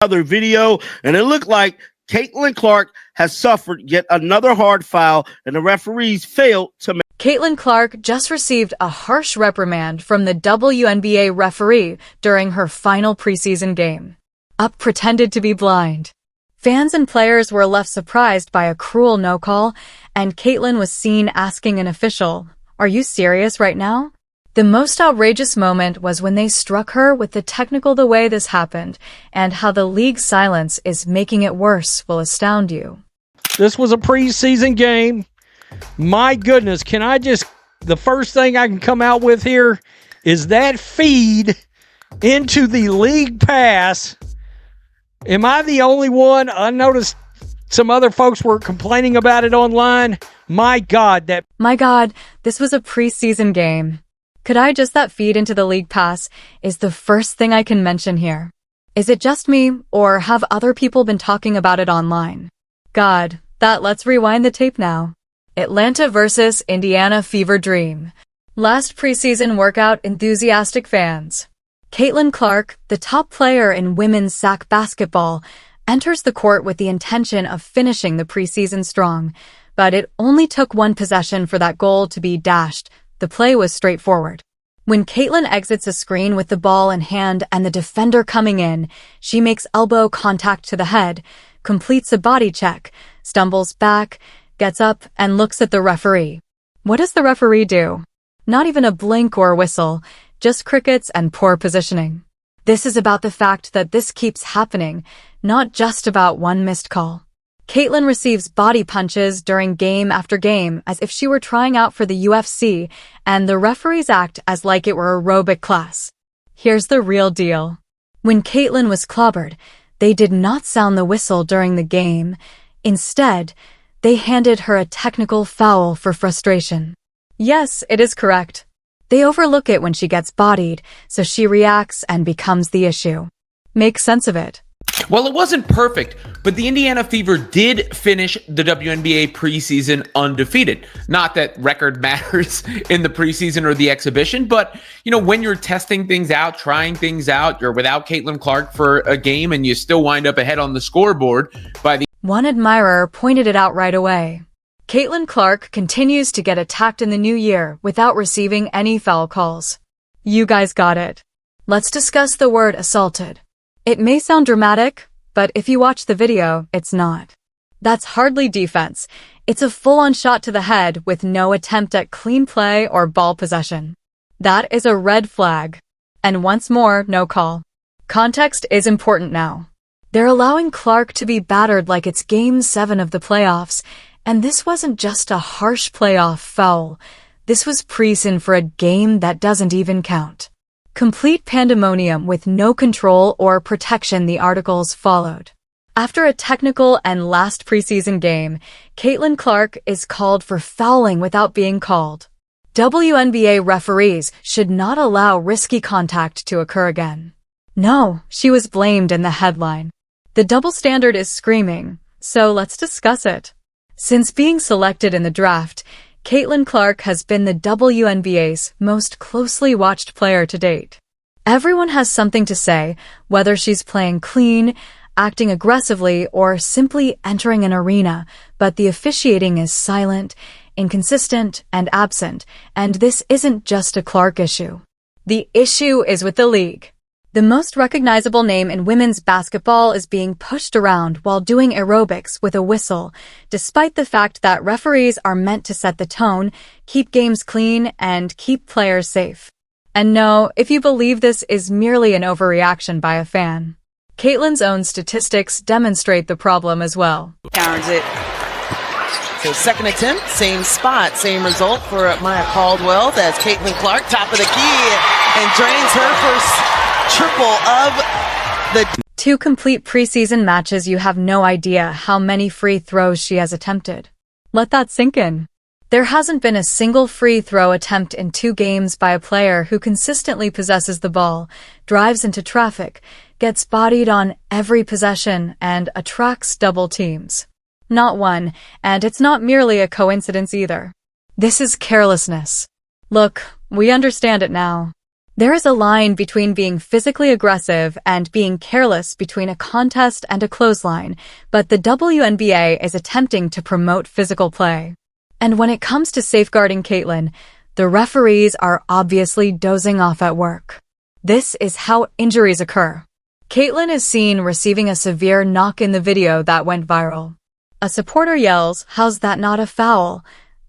Other video, and it looked like Caitlin Clark has suffered yet another hard foul, and the referees failed to make. Caitlin Clark just received a harsh reprimand from the WNBA referee during her final preseason game. Up pretended to be blind. Fans and players were left surprised by a cruel no call, and Caitlin was seen asking an official, "Are you serious right now?" The most outrageous moment was when they struck her with the technical. The way this happened and how the league's silence is making it worse will astound you. This was a preseason game. My goodness, the first thing I can come out with here is that feed into the league pass. Am I the only one? I noticed some other folks were complaining about it online. My God, this was a preseason game. That feed into the league pass is the first thing I can mention here. Is it just me, or have other people been talking about it online? Let's rewind the tape now. Atlanta versus Indiana fever dream. Last preseason workout, enthusiastic fans. Caitlin Clark, the top player in women's sack basketball, enters the court with the intention of finishing the preseason strong, but it only took one possession for that goal to be dashed. The play was straightforward. When Caitlin exits a screen with the ball in hand and the defender coming in, she makes elbow contact to the head, completes a body check, stumbles back, gets up, and looks at the referee. What does the referee do? Not even a blink or whistle, just crickets and poor positioning. This is about the fact that this keeps happening, not just about one missed call. Caitlin receives body punches during game after game as if she were trying out for the UFC, and the referees act as like it were aerobic class. Here's the real deal. When Caitlin was clobbered, they did not sound the whistle during the game. Instead, they handed her a technical foul for frustration. Yes, it is correct. They overlook it when she gets bodied, so she reacts and becomes the issue. Make sense of it. Well, it wasn't perfect, but the Indiana Fever did finish the WNBA preseason undefeated. Not that record matters in the preseason or the exhibition, but, when you're testing things out, trying things out, you're without Caitlin Clark for a game and you still wind up ahead on the scoreboard by the... One admirer pointed it out right away. Caitlin Clark continues to get attacked in the new year without receiving any foul calls. You guys got it. Let's discuss the word assaulted. It may sound dramatic, but if you watch the video, it's not. That's hardly defense. It's a full-on shot to the head with no attempt at clean play or ball possession. That is a red flag. And once more, no call. Context is important now. They're allowing Clark to be battered like it's Game 7 of the playoffs, and this wasn't just a harsh playoff foul. This was preseason for a game that doesn't even count. Complete pandemonium with no control or protection, the articles followed. After a technical and last preseason game, Caitlin Clark is called for fouling without being called. WNBA referees should not allow risky contact to occur again. No, she was blamed in the headline. The double standard is screaming, so let's discuss it. Since being selected in the draft, Caitlin Clark has been the WNBA's most closely watched player to date. Everyone has something to say, whether she's playing clean, acting aggressively, or simply entering an arena, but the officiating is silent, inconsistent, and absent, and this isn't just a Clark issue. The issue is with the league. The most recognizable name in women's basketball is being pushed around while doing aerobics with a whistle, despite the fact that referees are meant to set the tone, keep games clean, and keep players safe. And no, if you believe this is merely an overreaction by a fan. Caitlin's own statistics demonstrate the problem as well. Counters it. So second attempt, same spot, same result for Maya Caldwell. That's Caitlin Clark, top of the key, and drains her first triple of the 2 complete preseason matches. You have no idea how many free throws she has attempted. Let that sink in. There hasn't been a single free throw attempt in 2 games by a player who consistently possesses the ball, drives into traffic, gets bodied on every possession, and attracts double teams. Not one, and it's not merely a coincidence either. This is carelessness. Look, we understand it now. There is a line between being physically aggressive and being careless between a contest and a clothesline, but the WNBA is attempting to promote physical play. And when it comes to safeguarding Caitlyn, the referees are obviously dozing off at work. This is how injuries occur. Caitlyn is seen receiving a severe knock in the video that went viral. A supporter yells, "How's that not a foul?"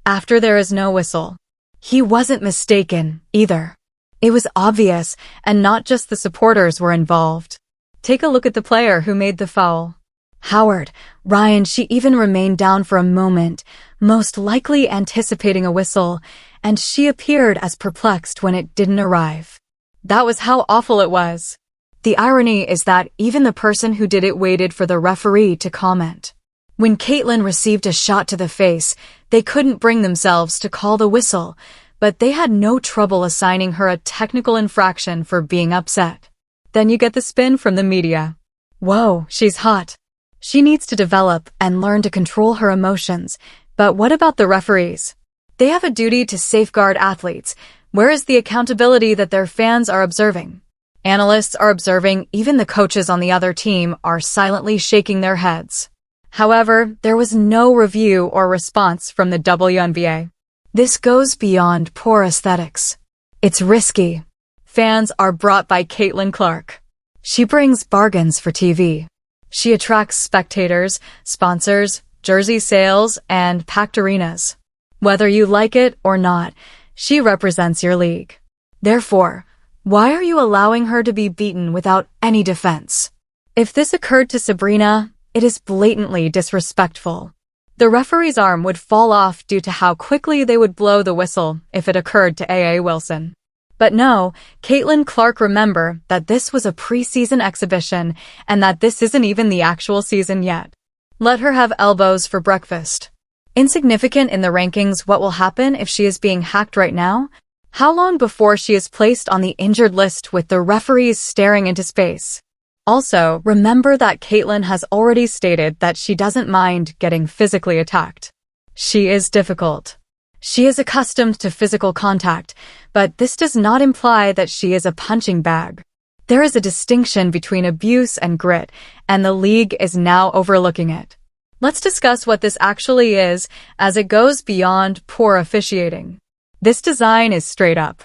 after there is no whistle. He wasn't mistaken, either. It was obvious, and not just the supporters were involved. Take a look at the player who made the foul. Howard, Ryan, she even remained down for a moment, most likely anticipating a whistle, and she appeared as perplexed when it didn't arrive. That was how awful it was. The irony is that even the person who did it waited for the referee to comment. When Caitlyn received a shot to the face, they couldn't bring themselves to call the whistle, but they had no trouble assigning her a technical infraction for being upset. Then you get the spin from the media. Whoa, she's hot. She needs to develop and learn to control her emotions. But what about the referees? They have a duty to safeguard athletes. Where is the accountability that their fans are observing? Analysts are observing, even the coaches on the other team are silently shaking their heads. However, there was no review or response from the WNBA. This goes beyond poor aesthetics. It's risky. Fans are brought by Caitlyn Clark. She brings bargains for TV. She attracts spectators, sponsors, jersey sales, and packed arenas. Whether you like it or not, she represents your league. Therefore, why are you allowing her to be beaten without any defense? If this occurred to Sabrina, it is blatantly disrespectful. The referee's arm would fall off due to how quickly they would blow the whistle if it occurred to A.A. Wilson. But no, Caitlyn Clark, remember that this was a preseason exhibition and that this isn't even the actual season yet. Let her have elbows for breakfast. Insignificant in the rankings, what will happen if she is being hacked right now? How long before she is placed on the injured list with the referees staring into space? Also, remember that Caitlyn has already stated that she doesn't mind getting physically attacked. She is difficult. She is accustomed to physical contact, but this does not imply that she is a punching bag. There is a distinction between abuse and grit, and the league is now overlooking it. Let's discuss what this actually is, as it goes beyond poor officiating. This design is straight up.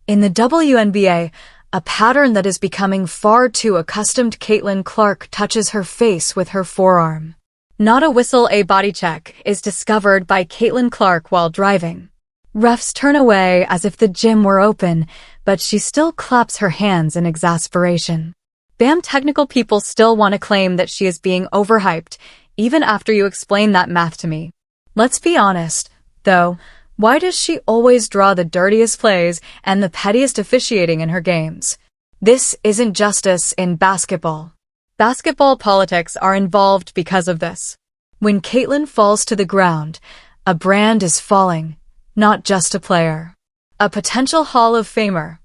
In the WNBA, a pattern that is becoming far too accustomed, Caitlyn Clark touches her face with her forearm. Not a whistle, a body check is discovered by Caitlyn Clark while driving. Refs turn away as if the gym were open, but she still claps her hands in exasperation. BAM technical people still want to claim that she is being overhyped, even after you explain that math to me. Let's be honest, though, why does she always draw the dirtiest plays and the pettiest officiating in her games? This isn't justice in basketball. Basketball politics are involved because of this. When Caitlyn falls to the ground, a brand is falling, not just a player. A potential Hall of Famer.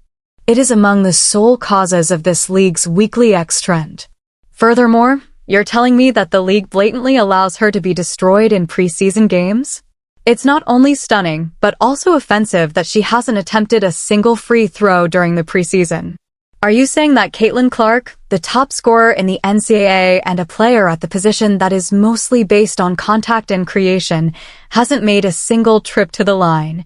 It is among the sole causes of this league's weekly X trend. Furthermore, you're telling me that the league blatantly allows her to be destroyed in preseason games? It's not only stunning, but also offensive that she hasn't attempted a single free throw during the preseason. Are you saying that Caitlyn Clark, the top scorer in the NCAA and a player at the position that is mostly based on contact and creation, hasn't made a single trip to the line,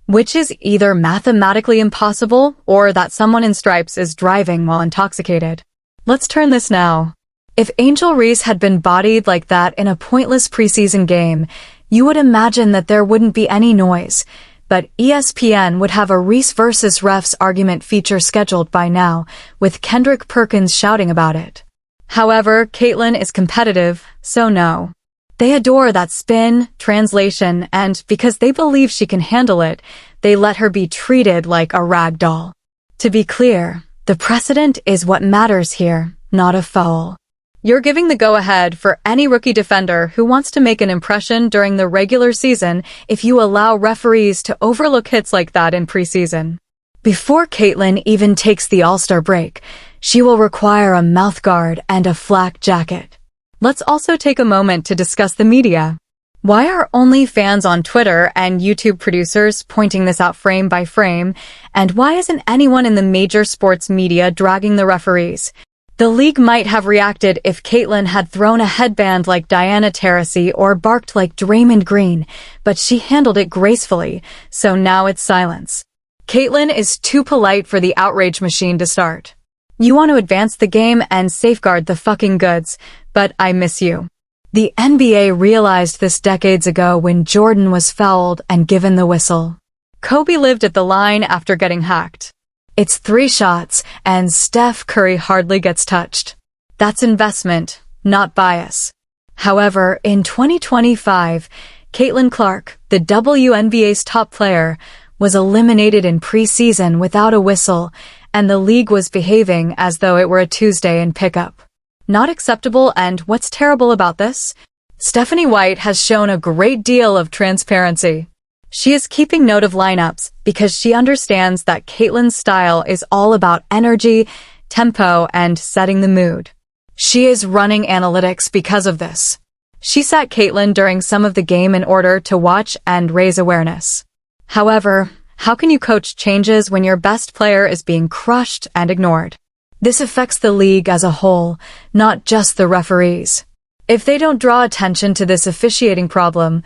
which is either mathematically impossible or that someone in stripes is driving while intoxicated? Let's turn this now. If Angel Reese had been bodied like that in a pointless preseason game, you would imagine that there wouldn't be any noise, but ESPN would have a Reese versus refs argument feature scheduled by now, with Kendrick Perkins shouting about it. However, Caitlyn is competitive, so no. They adore that spin, translation, and because they believe she can handle it, they let her be treated like a rag doll. To be clear, the precedent is what matters here, not a foul. You're giving the go-ahead for any rookie defender who wants to make an impression during the regular season if you allow referees to overlook hits like that in preseason. Before Caitlyn even takes the All-Star break, she will require a mouthguard and a flak jacket. Let's also take a moment to discuss the media. Why are only fans on Twitter and YouTube producers pointing this out frame by frame? And why isn't anyone in the major sports media dragging the referees? The league might have reacted if Caitlyn had thrown a headband like Diana Taurasi or barked like Draymond Green, but she handled it gracefully, so now it's silence. Caitlyn is too polite for the outrage machine to start. You want to advance the game and safeguard the fucking goods, but I miss you. The NBA realized this decades ago when Jordan was fouled and given the whistle. Kobe lived at the line after getting hacked. It's 3 shots, and Steph Curry hardly gets touched. That's investment, not bias. However, in 2025, Caitlin Clark, the WNBA's top player, was eliminated in preseason without a whistle, and the league was behaving as though it were a Tuesday in pickup. Not acceptable, and what's terrible about this? Stephanie White has shown a great deal of transparency. She is keeping note of lineups because she understands that Caitlyn's style is all about energy, tempo, and setting the mood. She is running analytics because of this. She sat Caitlyn during some of the game in order to watch and raise awareness. However, how can you coach changes when your best player is being crushed and ignored? This affects the league as a whole, not just the referees. If they don't draw attention to this officiating problem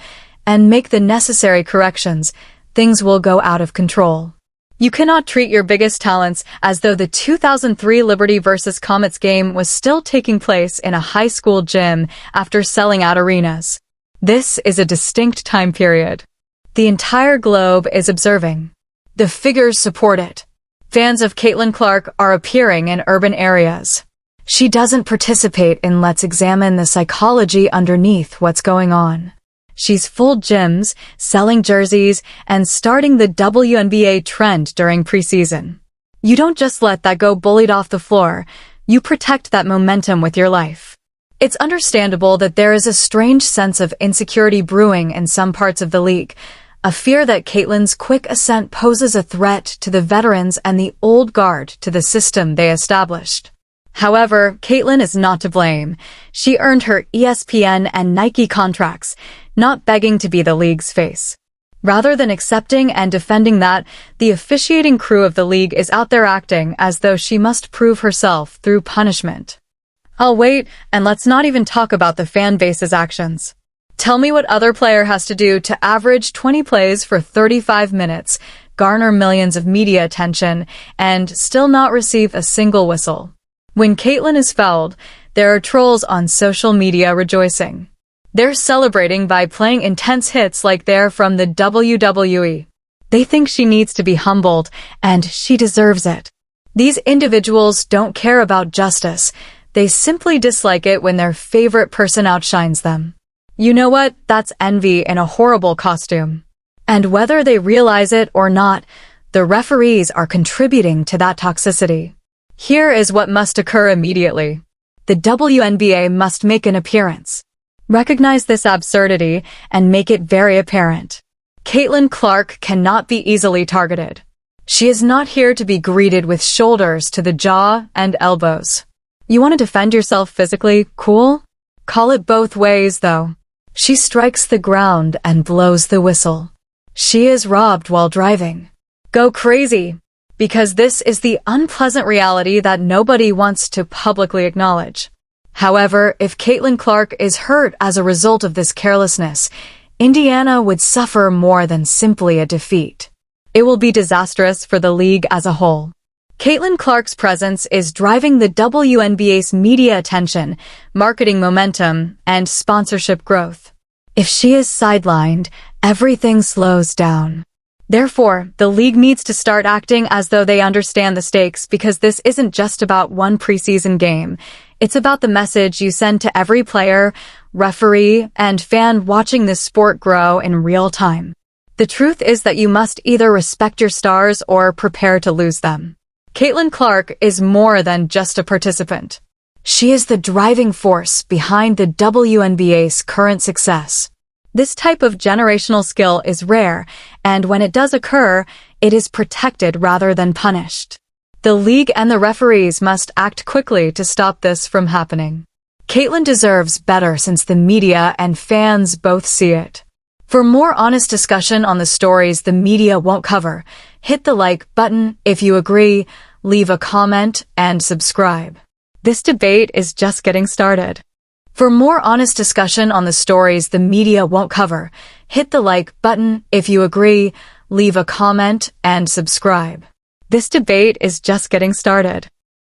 and make the necessary corrections, things will go out of control. You cannot treat your biggest talents as though the 2003 Liberty vs. Comets game was still taking place in a high school gym after selling out arenas. This is a distinct time period. The entire globe is observing. The figures support it. Fans of Caitlin Clark are appearing in urban areas. She doesn't participate in let's examine the psychology underneath what's going on. She's full gyms, selling jerseys, and starting the WNBA trend during preseason. You don't just let that go bullied off the floor, you protect that momentum with your life. It's understandable that there is a strange sense of insecurity brewing in some parts of the league, a fear that Caitlyn's quick ascent poses a threat to the veterans and the old guard to the system they established. However, Caitlyn is not to blame. She earned her ESPN and Nike contracts, not begging to be the league's face. Rather than accepting and defending that, the officiating crew of the league is out there acting as though she must prove herself through punishment. I'll wait, and let's not even talk about the fan base's actions. Tell me what other player has to do to average 20 plays for 35 minutes, garner millions of media attention, and still not receive a single whistle. When Caitlyn is fouled, there are trolls on social media rejoicing. They're celebrating by playing intense hits like they're from the WWE. They think she needs to be humbled, and she deserves it. These individuals don't care about justice. They simply dislike it when their favorite person outshines them. You know what? That's envy in a horrible costume. And whether they realize it or not, the referees are contributing to that toxicity. Here is what must occur immediately. The WNBA must make an appearance. Recognize this absurdity and make it very apparent. Caitlin Clark cannot be easily targeted. She is not here to be greeted with shoulders to the jaw and elbows. You want to defend yourself physically? Cool? Call it both ways, though. She strikes the ground and blows the whistle. She is robbed while driving. Go crazy, because this is the unpleasant reality that nobody wants to publicly acknowledge. However, if Caitlin Clark is hurt as a result of this carelessness, Indiana would suffer more than simply a defeat. It will be disastrous for the league as a whole. Caitlin Clark's presence is driving the WNBA's media attention, marketing momentum, and sponsorship growth. If she is sidelined, everything slows down. Therefore, the league needs to start acting as though they understand the stakes, because this isn't just about one preseason game. It's about the message you send to every player, referee, and fan watching this sport grow in real time. The truth is that you must either respect your stars or prepare to lose them. Caitlin Clark is more than just a participant. She is the driving force behind the WNBA's current success. This type of generational skill is rare, and when it does occur, it is protected rather than punished. The league and the referees must act quickly to stop this from happening. Caitlyn deserves better since the media and fans both see it. For more honest discussion on the stories the media won't cover, hit the like button. If you agree, leave a comment and subscribe. This debate is just getting started. For more honest discussion on the stories the media won't cover, hit the like button. If you agree, leave a comment and subscribe. This debate is just getting started.